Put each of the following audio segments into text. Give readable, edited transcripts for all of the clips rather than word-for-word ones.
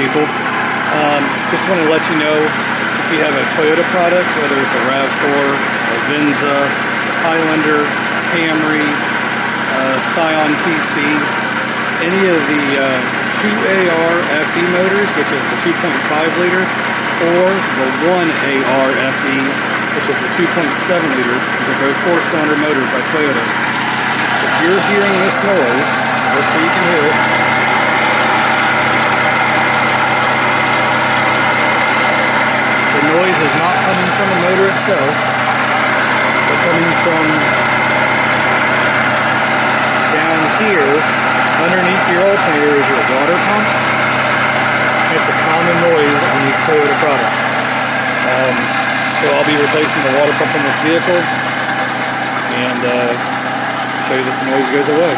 vehicle. Just want to let you know, if you have a Toyota product, whether it's a RAV4, a Venza, Highlander, Camry, Scion TC, any of the 2AR-FE motors, which is the 2.5 liter, or the 1AR-FE, which is the 2.7 liter. These are both 4-cylinder motors by Toyota. If you're hearing this noise, hopefully you can hear it. The noise is not coming from the motor itself, but coming from down here. Underneath your alternator is your water pump. It's a common noise on these Toyota products. So I'll be replacing the water pump in this vehicle and show you that the noise goes away.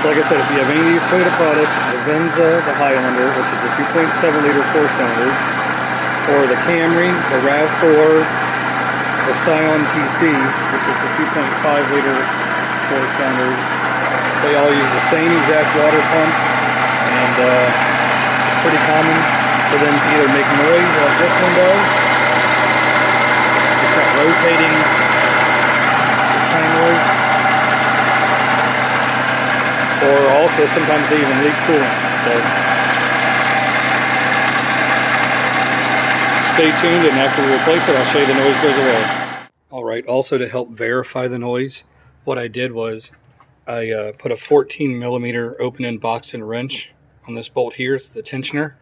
So like I said, if you have any of these Toyota products, the Venza, the Highlander, which is the 2.7 liter 4-cylinders, or the Camry, the RAV4, the Scion TC, which is the 2.5 liter 4-cylinders, they all use the same exact water pump, and it's pretty common for them to either make noise like this one does. It's that rotating kind of noise. Or also sometimes they even leak coolant. So stay tuned, and after we replace it, I'll show you the noise goes away. Alright, also to help verify the noise, what I did was I put a 14 millimeter open-end boxed-in wrench on this bolt here. It's the tensioner.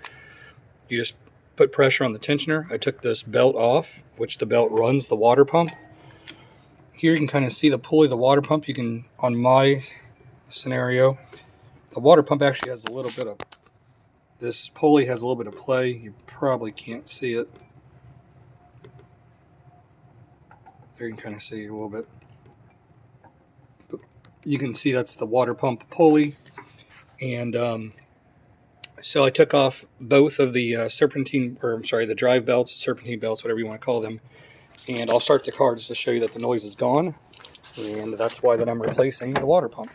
You just put pressure on the tensioner. I took this belt off, which the belt runs the water pump. Here you can kind of see the pulley of the water pump. You can, on my scenario, the water pump actually has a little bit of, this pulley has a little bit of play. You probably can't see it. There you can kind of see a little bit. You can see that's the water pump pulley. And so I took off both of the serpentine, or I'm sorry, the drive belts, serpentine belts, whatever you want to call them. And I'll start the car just to show you that the noise is gone. And that's why that I'm replacing the water pump.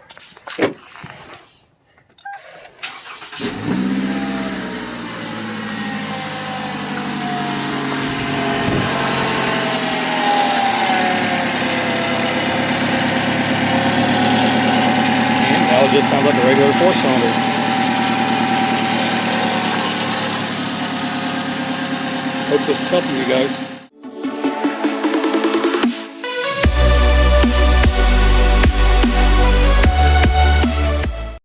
It just sounds like a regular 4-cylinder. Hope this is helping you guys.